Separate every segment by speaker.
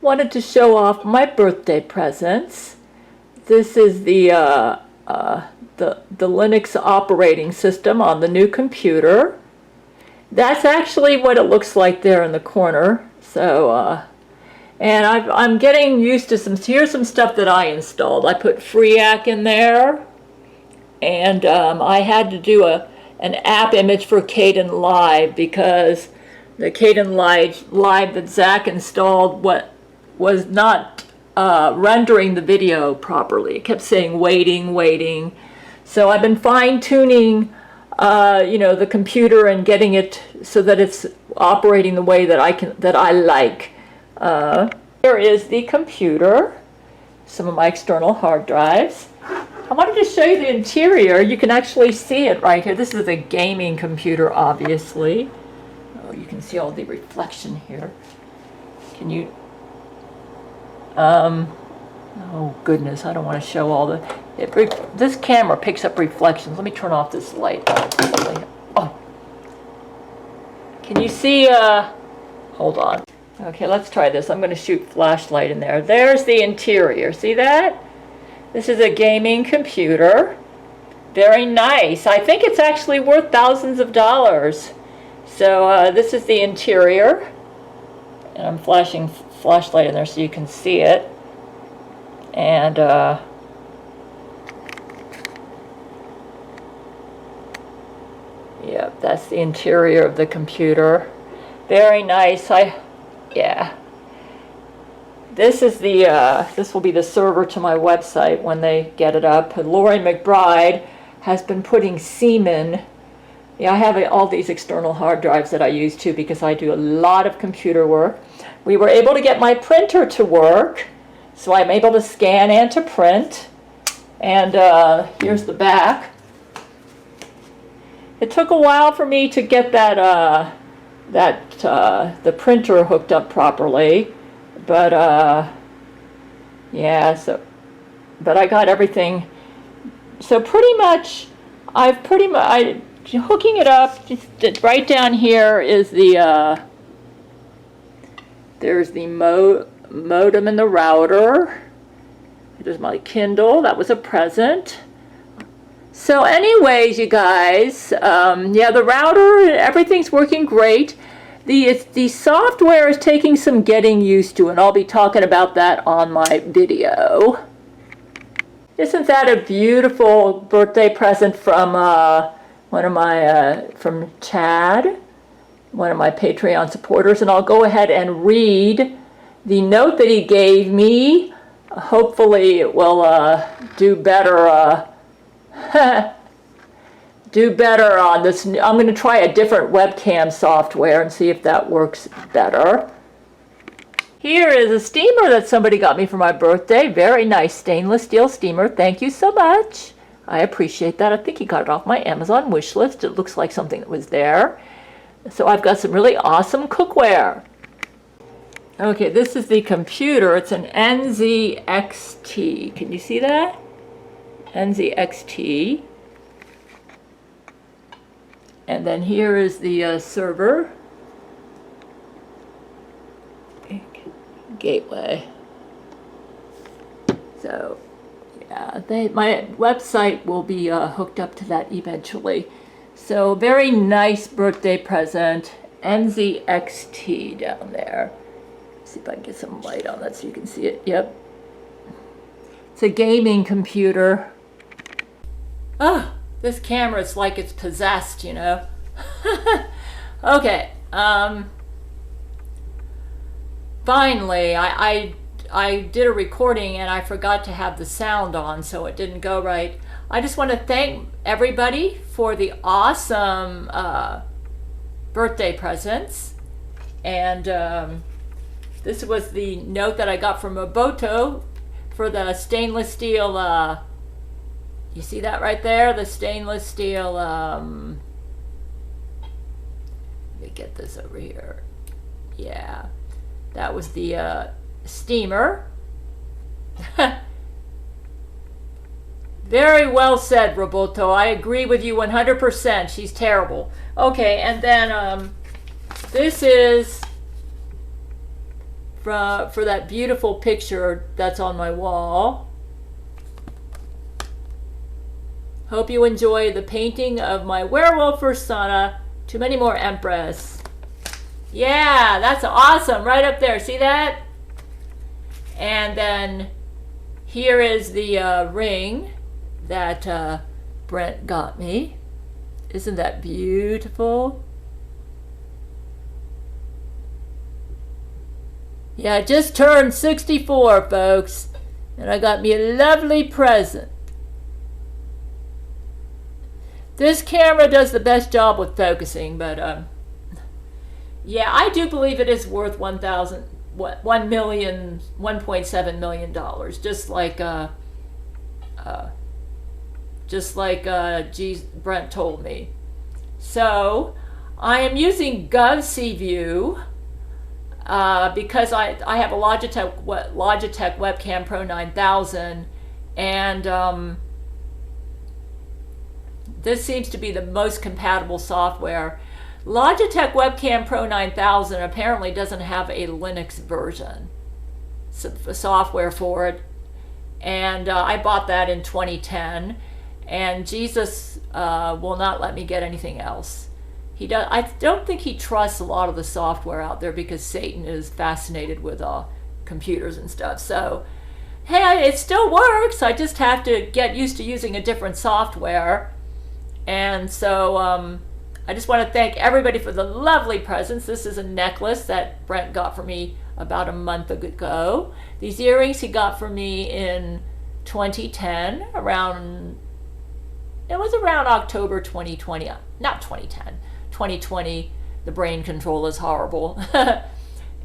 Speaker 1: Wanted to show off my birthday presents. This is the Linux operating system on the new computer. That's actually what it looks like there in the corner. So, and I'm getting used to here's some stuff that I installed. I put FreeAC in there, and I had to do an app image for Kden Live because the Kden Live that Zach installed was not rendering the video properly. It kept saying waiting, waiting. So I've been fine-tuning the computer and getting it so that it's operating the way that I like. Here is the computer, some of my external hard drives. I wanted to show you the interior. You can actually see it right here. This is a gaming computer, obviously. Oh, you can see all the reflection here. Can you? Oh goodness, I don't want to show all this camera picks up reflections. Let me turn off this light. Oh, can you see? Hold on. Okay, let's try this. I'm going to shoot flashlight in there. There's the interior. See that? This is a gaming computer. Very nice. I think it's actually worth thousands of dollars. So this is the interior. And I'm flashing flashlight in there so you can see it. And yeah, that's the interior of the computer. Very nice. Yeah. This is this will be the server to my website when they get it up. Lori McBride has been putting semen. Yeah, I have all these external hard drives that I use too because I do a lot of computer work. We were able to get my printer to work, so I'm able to scan and to print. And here's the back. It took a while for me to get the printer hooked up properly, but yeah. But I got everything. So pretty much, hooking it up. Just right down here is there's the modem and the router. There's my Kindle. That was a present. So anyways, you guys, yeah, the router, everything's working great. The software is taking some getting used to, and I'll be talking about that on my video. Isn't that a beautiful birthday present from from Chad, one of my Patreon supporters? And I'll go ahead and read the note that he gave me. Hopefully it will do better. Do better on this. I'm going to try a different webcam software and see if that works better. Here is a steamer that somebody got me for my birthday. Very nice stainless steel steamer. Thank you so much. I appreciate that. I think he got it off my Amazon wish list. It looks like something that was there. So I've got some really awesome cookware. Okay, this is the computer. It's an NZXT. Can you see that? NZXT. And then here is the server. Gateway. So yeah, my website will be hooked up to that eventually. So very nice birthday present. NZXT down there. Let's see if I can get some light on that so you can see it. Yep. It's a gaming computer. Ah, this camera is like it's possessed, you know. Okay. Finally, I did a recording and I forgot to have the sound on, so it didn't go right. I just want to thank everybody for the awesome birthday presents. And this was the note that I got from Roboto for the stainless steel. You see that right there? The stainless steel. Let me get this over here. Yeah. That was the steamer. Very well said, Roboto. I agree with you 100%. She's terrible. Okay, and then this is for that beautiful picture that's on my wall. Hope you enjoy the painting of my werewolf persona. Too many more Empress. Yeah, that's awesome. Right up there. See that? And then here is the ring that Brent got me. Isn't that beautiful? Yeah, I just turned 64, folks. And I got me a lovely present. This camera does the best job with focusing, but yeah, I do believe it is worth $1.7 million, just like Brent told me. So I am using GovCView because I have a Logitech Webcam Pro 9000, and this seems to be the most compatible software. Logitech Webcam Pro 9000 apparently doesn't have a Linux version software for it, and I bought that in 2010, and Jesus will not let me get anything else. I don't think he trusts a lot of the software out there because Satan is fascinated with computers and stuff. So, hey, it still works. I just have to get used to using a different software. And so I just want to thank everybody for the lovely presents. This is a necklace that Brent got for me about a month ago. These earrings he got for me in 2010, it was around October 2020, not 2010, 2020. The brain control is horrible.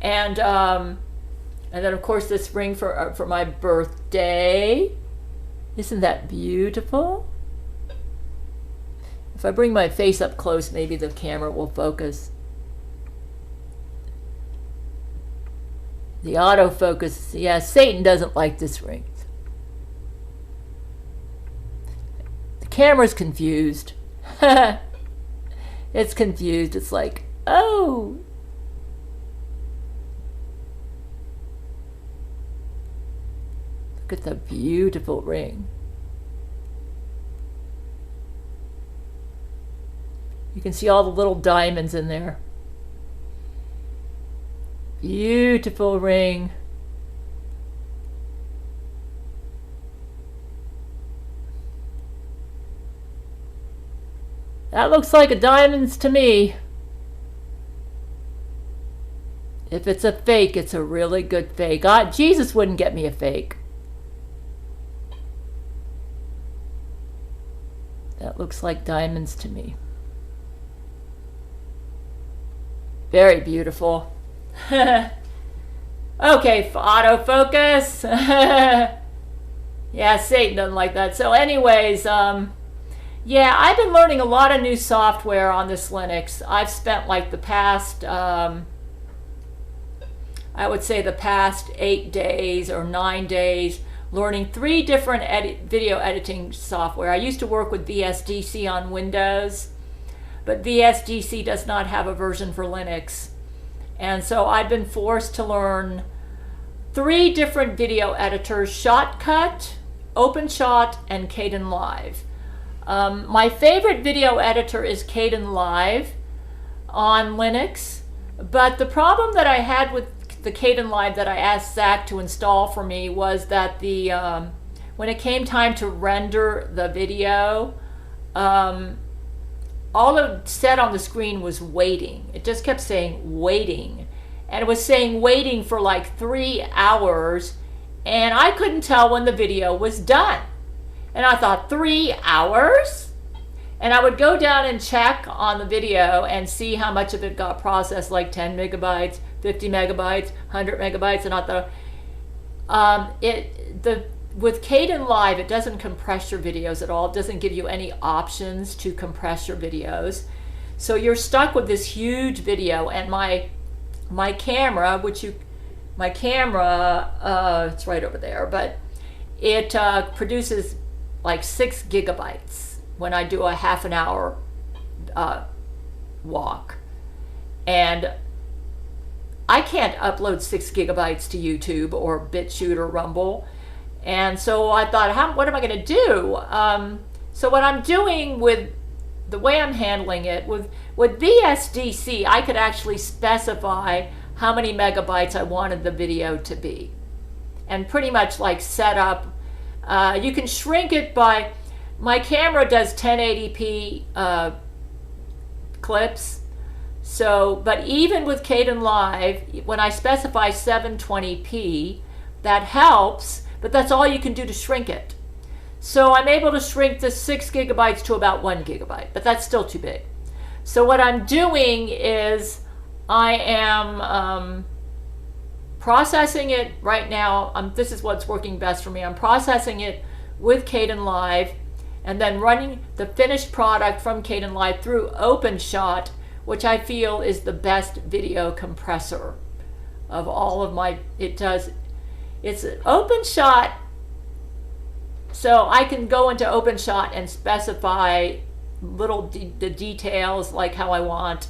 Speaker 1: And then of course this ring for my birthday. Isn't that beautiful? If I bring my face up close, maybe the camera will focus. The autofocus, yeah, Satan doesn't like this ring. The camera's confused. It's confused. It's like, oh. Look at the beautiful ring. You can see all the little diamonds in there. Beautiful ring. That looks like a diamonds to me. If it's a fake, it's a really good fake. Jesus wouldn't get me a fake. That looks like diamonds to me. Very beautiful. Okay, autofocus. Yeah, Satan doesn't like that. So anyways, yeah, I've been learning a lot of new software on this Linux. I've spent like the past, I would say the past 8 days or 9 days learning 3 different video editing software. I used to work with VSDC on Windows, but VSDC does not have a version for Linux. And so I've been forced to learn 3 different video editors: Shotcut, OpenShot, and Kdenlive. My favorite video editor is Kdenlive on Linux, but the problem that I had with the Kdenlive that I asked Zach to install for me was that when it came time to render the video, all it said on the screen was waiting. It just kept saying waiting. And it was saying waiting for like 3 hours, and I couldn't tell when the video was done. And I thought, 3 hours? And I would go down and check on the video and see how much of it got processed, like 10 megabytes, 50 megabytes, 100 megabytes, and I thought, with Kdenlive, it doesn't compress your videos at all. It doesn't give you any options to compress your videos. So you're stuck with this huge video, and my camera, it's right over there, but it produces like 6 gigabytes when I do a half an hour walk. And I can't upload 6 gigabytes to YouTube or BitChute or Rumble. And so I thought, what am I going to do? So what I'm doing with the way I'm handling it, with VSDC, I could actually specify how many megabytes I wanted the video to be. And pretty much like set up, you can shrink it by, my camera does 1080p clips. So, but even with Kdenlive, when I specify 720p, that helps, but that's all you can do to shrink it. So I'm able to shrink the 6 gigabytes to about 1 gigabyte, but that's still too big. So what I'm doing is I am processing it right now. This is what's working best for me. I'm processing it with Kdenlive and then running the finished product from Kdenlive through OpenShot, which I feel is the best video compressor of all of my, it's an OpenShot, so I can go into OpenShot and specify the details like how I want.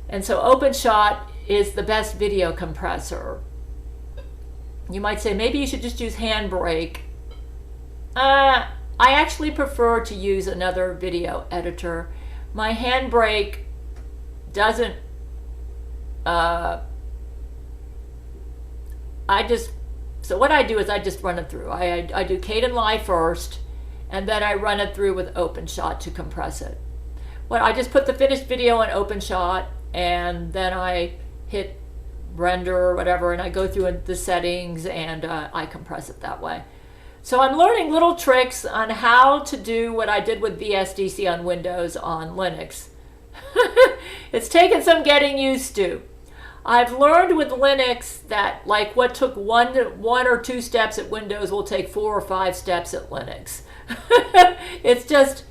Speaker 1: And so OpenShot is the best video compressor. You might say maybe you should just use Handbrake. I actually prefer to use another video editor. My Handbrake doesn't, so what I do is I just run it through. I do Kdenlive first, and then I run it through with OpenShot to compress it. I just put the finished video in OpenShot, and then I hit render or whatever, and I go through the settings, and I compress it that way. So I'm learning little tricks on how to do what I did with VSDC on Windows on Linux. It's taken some getting used to. I've learned with Linux that like what took one or two steps at Windows will take 4 or 5 steps at Linux. It's just,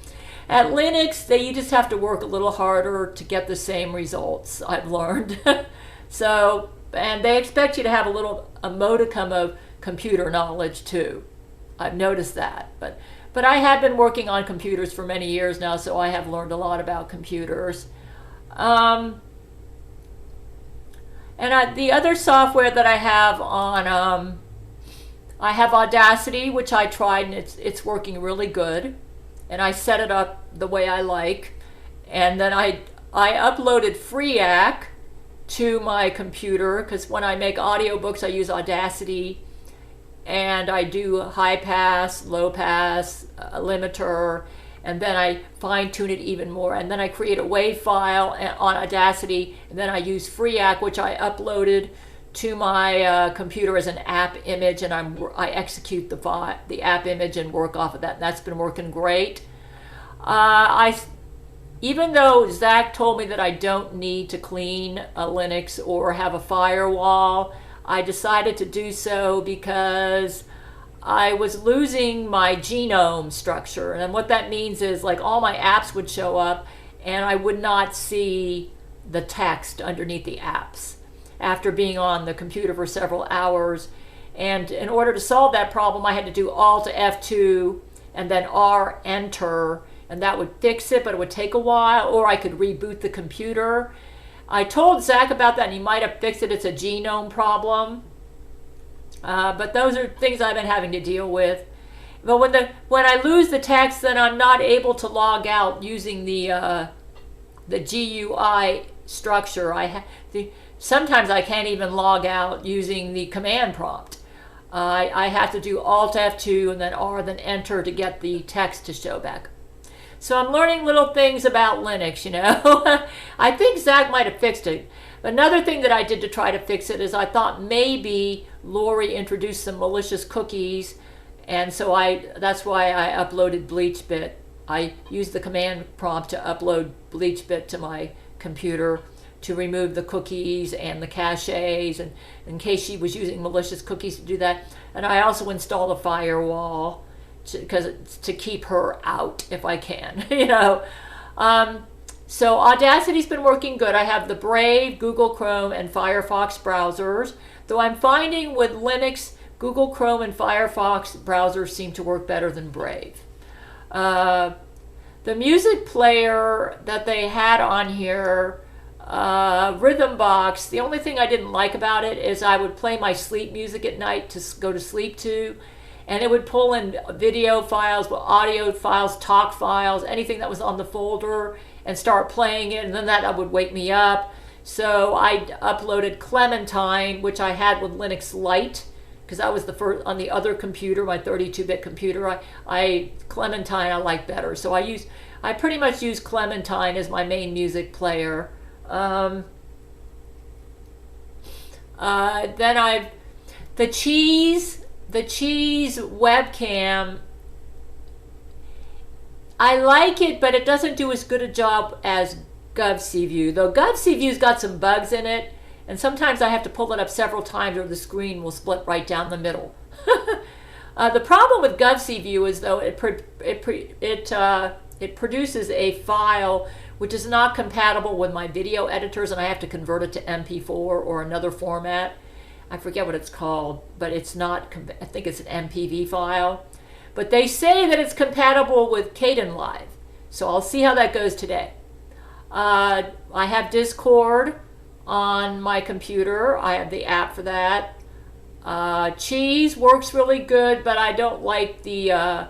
Speaker 1: at Linux, you just have to work a little harder to get the same results, I've learned. So, and they expect you to have a modicum of computer knowledge too. I've noticed that, but I have been working on computers for many years now, so I have learned a lot about computers. And the other software that I have on, I have Audacity, which I tried, and it's working really good. And I set it up the way I like. And then I uploaded FreeAC to my computer, because when I make audiobooks, I use Audacity. And I do high pass, low pass, limiter, and then I fine tune it even more. And then I create a WAV file on Audacity, and then I use FreeAC, which I uploaded to my computer as an app image, and I execute the app image and work off of that. And that's been working great. Even though Zach told me that I don't need to clean a Linux or have a firewall, I decided to do so because I was losing my genome structure. And what that means is like all my apps would show up and I would not see the text underneath the apps after being on the computer for several hours. And in order to solve that problem, I had to do Alt F2 and then R enter, and that would fix it, but it would take a while, or I could reboot the computer. I told Zach about that, and he might have fixed it. It's a genome problem. But those are things I've been having to deal with. But when I lose the text, then I'm not able to log out using the GUI structure. Sometimes I can't even log out using the command prompt. I have to do Alt F2 and then R, then Enter to get the text to show back. So I'm learning little things about Linux, you know. I think Zach might have fixed it. Another thing that I did to try to fix it is I thought maybe Lori introduced some malicious cookies, and so that's why I uploaded BleachBit. I used the command prompt to upload BleachBit to my computer to remove the cookies and the caches, and in case she was using malicious cookies to do that. And I also installed a firewall to keep her out if I can, you know. So Audacity's been working good. I have the Brave, Google Chrome, and Firefox browsers, though I'm finding with Linux, Google Chrome and Firefox browsers seem to work better than Brave. The music player that they had on here, Rhythm box. The only thing I didn't like about it is I would play my sleep music at night to go to sleep to, and it would pull in video files, audio files, talk files, anything that was on the folder, and start playing it, and then that would wake me up. So I uploaded Clementine, which I had with Linux Lite, because that was the first on the other computer, my 32-bit computer. Clementine I like better, so I pretty much use Clementine as my main music player. Then the cheese webcam. I like it, but it doesn't do as good a job as GovCView. Though GovCview's got some bugs in it, and sometimes I have to pull it up several times or the screen will split right down the middle. The problem with GovCView is, though, it produces a file which is not compatible with my video editors, and I have to convert it to MP4 or another format. I forget what it's called, but it's not, I think it's an MPV file. But they say that it's compatible with Kdenlive, so I'll see how that goes today. I have Discord on my computer. I have the app for that. Cheese works really good, but I don't like the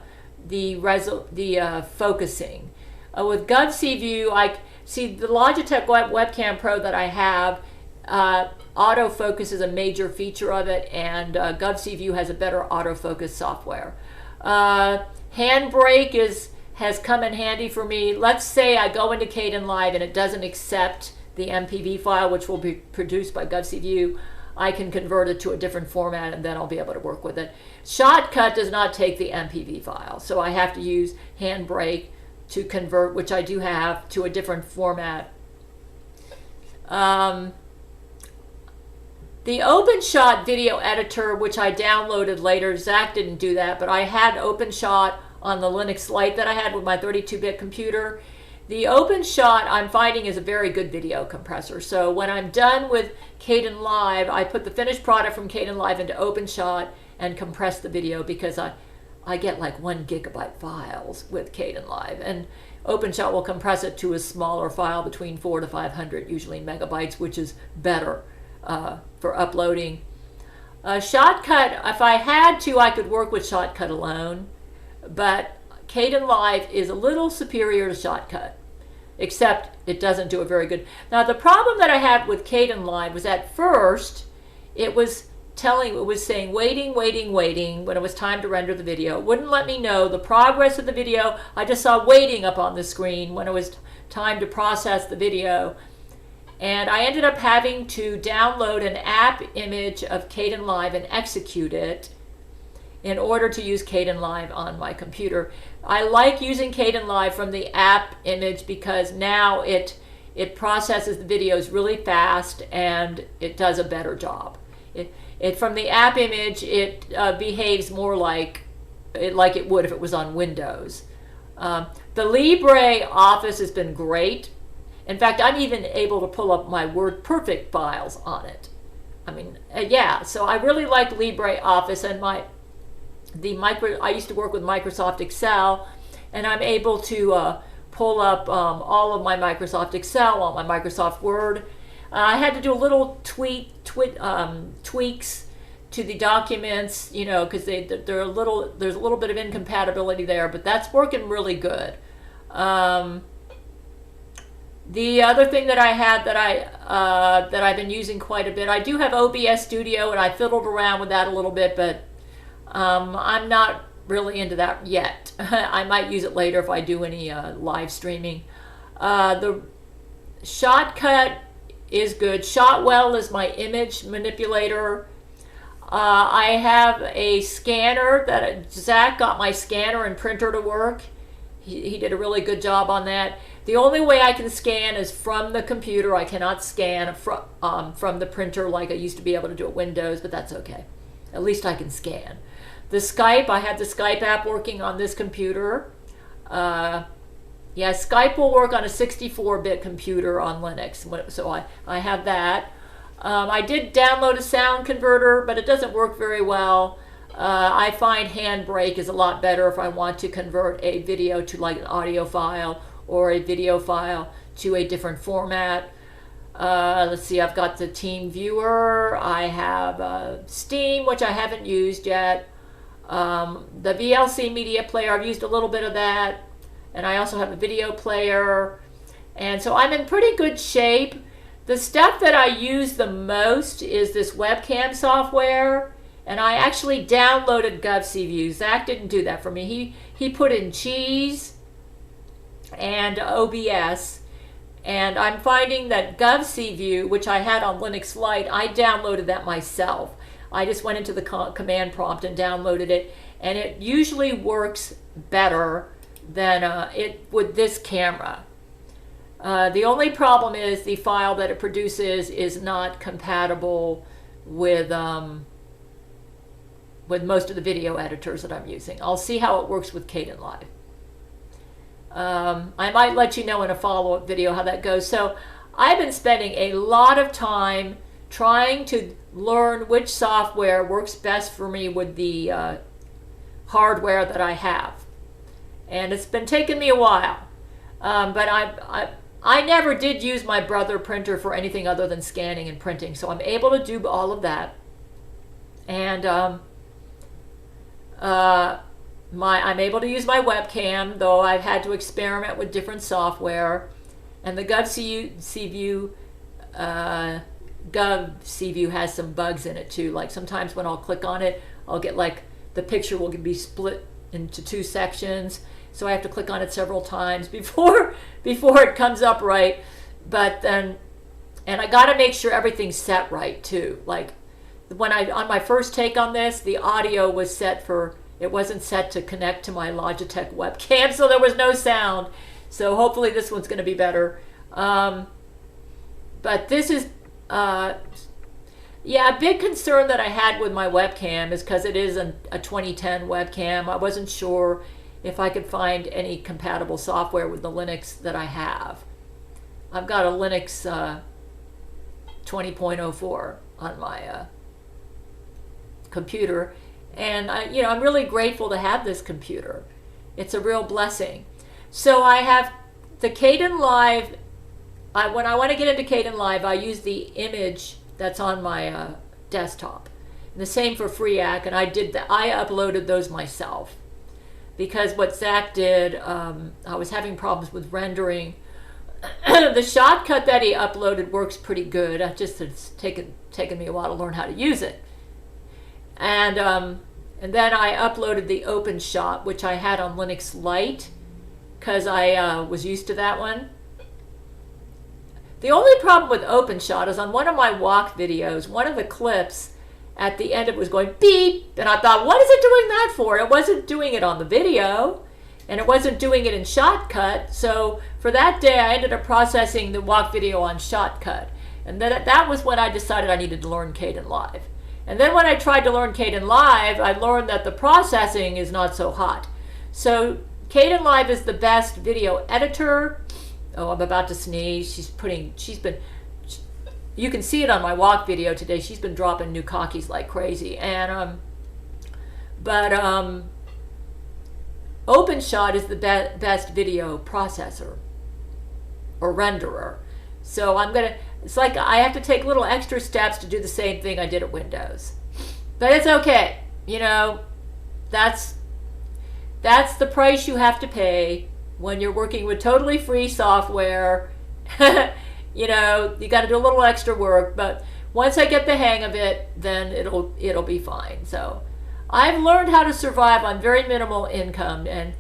Speaker 1: focusing. With GovCView, I see the Logitech Webcam Pro that I have. Autofocus is a major feature of it, and GovCView has a better autofocus software. Handbrake has come in handy for me. Let's say I go into Kdenlive and it doesn't accept the MPV file, which will be produced by GovCView. I can convert it to a different format, and then I'll be able to work with it. Shotcut does not take the MPV file, so I have to use Handbrake to convert, which I do have, to a different format. The OpenShot video editor, which I downloaded later, Zach didn't do that, but I had OpenShot on the Linux Lite that I had with my 32-bit computer. The OpenShot I'm finding is a very good video compressor. So when I'm done with Kdenlive, I put the finished product from Kdenlive into OpenShot and compress the video, because I get like 1 gigabyte files with Kdenlive, and OpenShot will compress it to a smaller file between 400 to 500, usually megabytes, which is better for uploading. Shotcut, if I had to, I could work with Shotcut alone, but Kdenlive is a little superior to Shotcut, except it doesn't do it very good. Now, the problem that I had with Kdenlive was, at first it was saying waiting when it was time to render the video. It wouldn't let me know the progress of the video. I just saw waiting up on the screen when it was time to process the video. And I ended up having to download an app image of Kdenlive and execute it in order to use Kdenlive on my computer. I like using Kdenlive from the app image because now it processes the videos really fast and it does a better job. From the app image, it behaves more like it would if it was on Windows. The Libre Office has been great. In fact, I'm even able to pull up my WordPerfect files on it. I mean, yeah, so I really like LibreOffice, and I used to work with Microsoft Excel, and I'm able to pull up all of my Microsoft Excel on my Microsoft Word. I had to do a little tweaks to the documents, because there's a little bit of incompatibility there, but that's working really good. The other thing that I had that I've been using quite a bit, I do have OBS Studio, and I fiddled around with that a little bit, but I'm not really into that yet. I might use it later if I do any live streaming. The Shotcut is good. Shotwell is my image manipulator. I have a scanner that Zach got my scanner and printer to work. He did a really good job on that. The only way I can scan is from the computer. I cannot scan from the printer like I used to be able to do at Windows, but that's okay. At least I can scan. The Skype, I have the Skype app working on this computer. Yeah, Skype will work on a 64-bit computer on Linux, so I have that. I did download a sound converter, but it doesn't work very well. I find Handbrake is a lot better if I want to convert a video to like an audio file or a video file to a different format. Let's see, I've got the Team Viewer. I have Steam, which I haven't used yet. The VLC media player, I've used a little bit of that. And I also have a video player. And so I'm in pretty good shape. The stuff that I use the most is this webcam software. And I actually downloaded GovCView. Zach didn't do that for me. He put in Cheese and OBS. And I'm finding that GovCView, which I had on Linux Lite, I downloaded that myself. I just went into the command prompt and downloaded it. And it usually works better than it with this camera. The only problem is the file that it produces is not compatible with most of the video editors that I'm using. I'll see how it works with Kdenlive. I might let you know in a follow-up video how that goes. So I've been spending a lot of time trying to learn which software works best for me with the hardware that I have. And it's been taking me a while. But I never did use my Brother printer for anything other than scanning and printing. So I'm able to do all of that. And I'm able to use my webcam, though I've had to experiment with different software. And the GovCView has some bugs in it too. Like sometimes when I'll click on it, I'll get like the picture will be split into 2 sections. So I have to click on it several times before it comes up right. But then, and I got to make sure everything's set right too. Like on my first take on this, the audio was set for, it wasn't set to connect to my Logitech webcam, so there was no sound. So hopefully this one's going to be better. But this is, yeah, a big concern that I had with my webcam is because it is a 2010 webcam. I wasn't sure if I could find any compatible software with the Linux that I have. I've got a Linux 20.04 on my computer, and I'm really grateful to have this computer. It's a real blessing. So I have the Kdenlive. When I want to get into Kdenlive, I use the image that's on my desktop. And the same for FreeAC, and I uploaded those myself. Because what Zach did, I was having problems with rendering. The shortcut that he uploaded works pretty good. It's taken me a while to learn how to use it. And then I uploaded the OpenShot, which I had on Linux Lite, because I was used to that one. The only problem with OpenShot is on one of my walk videos, one of the clips, at the end it was going beep, and I thought, what is it doing that for? It wasn't doing it on the video, and it wasn't doing it in Shotcut. So for that day, I ended up processing the walk video on Shotcut. And then that was when I decided I needed to learn Kdenlive. And then when I tried to learn Kdenlive, I learned that the processing is not so hot. So Kdenlive is the best video editor. Oh, I'm about to sneeze. You can see it on my walk video today. She's been dropping new cockies like crazy. And OpenShot is the best video processor or renderer. So it's like I have to take little extra steps to do the same thing I did at Windows. But it's okay. That's the price you have to pay when you're working with totally free software. You got to do a little extra work, but once I get the hang of it, then it'll be fine. So I've learned how to survive on very minimal income, and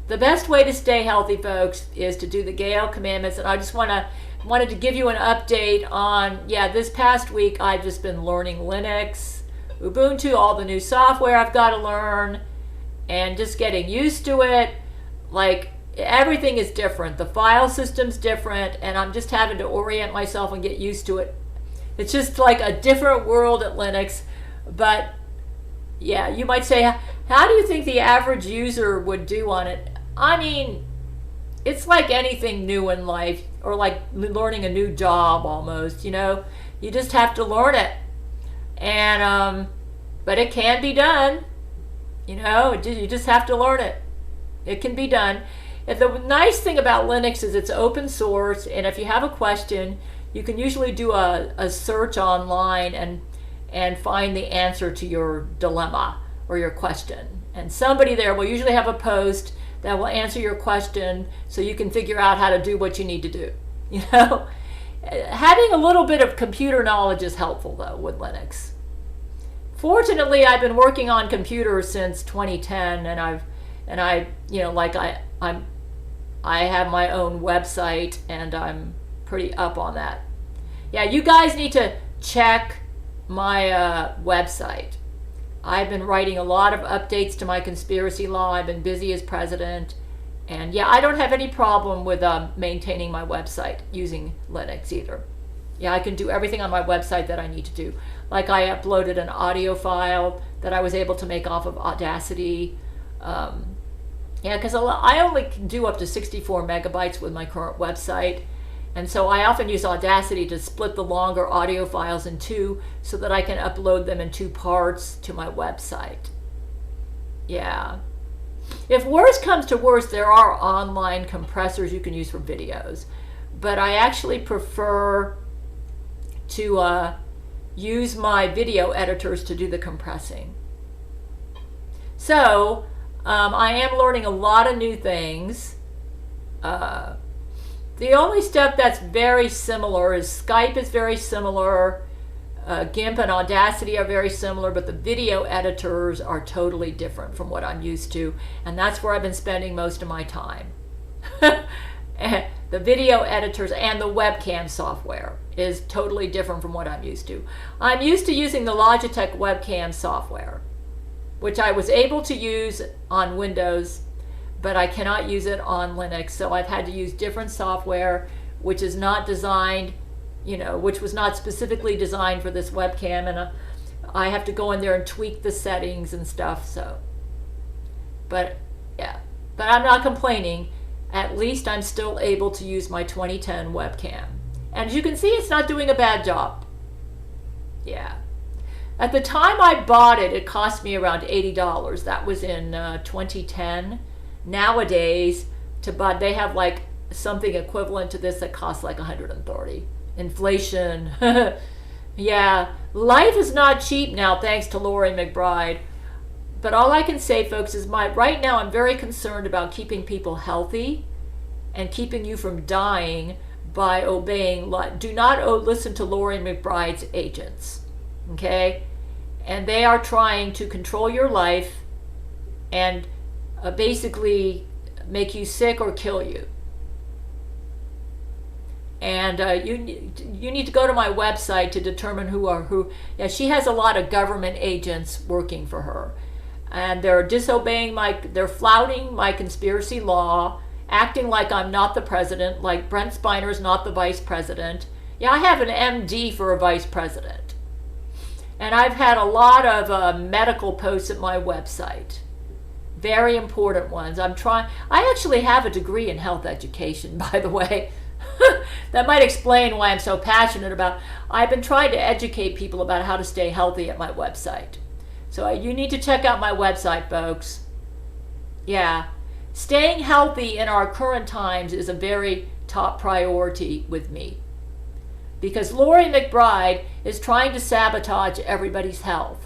Speaker 1: the best way to stay healthy, folks, is to do the Gail commandments. And I just wanted to give you an update on, this past week I've just been learning Linux, Ubuntu, all the new software I've got to learn, and just getting used to it. Like, everything is different. The file system's different, and I'm just having to orient myself and get used to it. It's just like a different world at Linux. But yeah, you might say, how do you think the average user would do on it? I mean, it's like anything new in life, or like learning a new job almost. You just have to learn it. And but it can be done. You just have to learn it. It can be done. And the nice thing about Linux is it's open source, and if you have a question, you can usually do a search online and find the answer to your dilemma or your question. And somebody there will usually have a post that will answer your question so you can figure out how to do what you need to do. You know, having a little bit of computer knowledge is helpful though with Linux. Fortunately, I've been working on computers since 2010, and I you know, like I have my own website and I'm pretty up on that. Yeah, you guys need to check my website. I've been writing a lot of updates to my conspiracy law. I've been busy as president. And yeah, I don't have any problem with maintaining my website using Linux either. Yeah, I can do everything on my website that I need to do. Like I uploaded an audio file that I was able to make off of Audacity. Yeah, because I only can do up to 64 megabytes with my current website. And so I often use Audacity to split the longer audio files in two so that I can upload them in two parts to my website. Yeah. If worse comes to worse, there are online compressors you can use for videos. But I actually prefer to use my video editors to do the compressing. So I am learning a lot of new things. The only stuff that's very similar is Skype is very similar. GIMP and Audacity are very similar, but the video editors are totally different from what I'm used to, and that's where I've been spending most of my time. The video editors and the webcam software is totally different from what I'm used to. I'm used to using the Logitech webcam software, which I was able to use on Windows, but I cannot use it on Linux, so I've had to use different software which is not designed, you know, which was not specifically designed for this webcam, and I have to go in there and tweak the settings and stuff. So, but yeah, but I'm not complaining. At least I'm still able to use my 2010 webcam, and as you can see, it's not doing a bad job. Yeah, at the time I bought it, it cost me around $80. That was in 2010. Nowadays, to buy, they have like something equivalent to this that costs like $130. Inflation. Yeah, life is not cheap now, thanks to Lori McBride. But all I can say, folks, is right now I'm very concerned about keeping people healthy and keeping you from dying by obeying. Do not listen to Lori McBride's agents, okay? And they are trying to control your life and basically make you sick or kill you. And you need to go to my website to determine who. Yeah, she has a lot of government agents working for her, and they're disobeying they're flouting my conspiracy law, acting like I'm not the president, like Brent Spiner's not the vice president. Yeah, I have an MD for a vice president, and I've had a lot of medical posts at my website. Very important ones. I actually have a degree in health education, by the way. That might explain why I'm so passionate about. I've been trying to educate people about how to stay healthy at my website. So you need to check out my website, folks. Yeah. Staying healthy in our current times is a very top priority with me. Because Lori McBride is trying to sabotage everybody's health.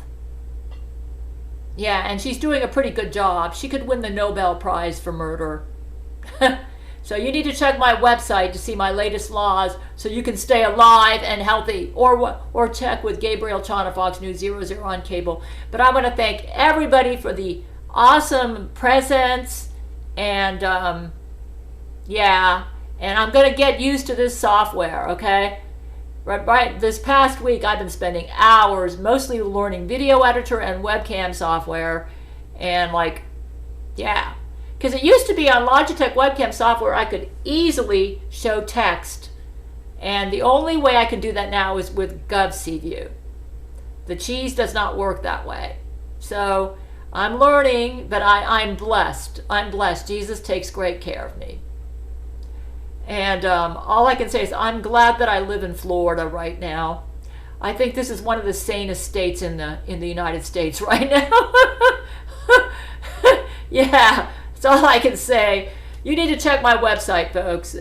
Speaker 1: Yeah, and she's doing a pretty good job. She could win the Nobel Prize for murder. So you need to check my website to see my latest laws so you can stay alive and healthy. Or check with Gabriel Chana, Fox News 00 on cable. But I want to thank everybody for the awesome presents. And yeah, and I'm going to get used to this software, okay? Right, this past week I've been spending hours mostly learning video editor and webcam software, and like, yeah, because it used to be on Logitech webcam software I could easily show text, and the only way I can do that now is with GovCView. The cheese does not work that way. So I'm learning, but I'm blessed. I'm blessed. Jesus takes great care of me. And all I can say is I'm glad that I live in Florida right now. I think this is one of the sanest states in the United States right now. Yeah, that's all I can say. You need to check my website, folks.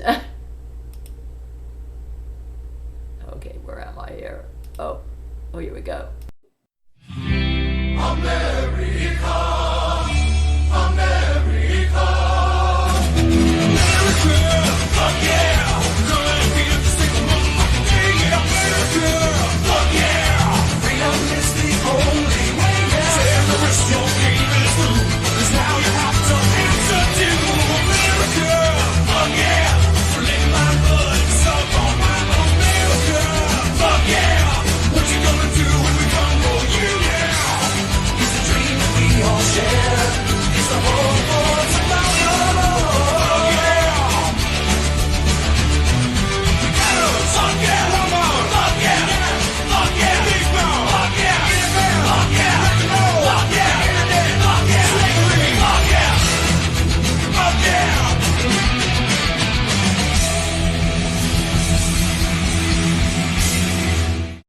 Speaker 1: here we go.
Speaker 2: Amen.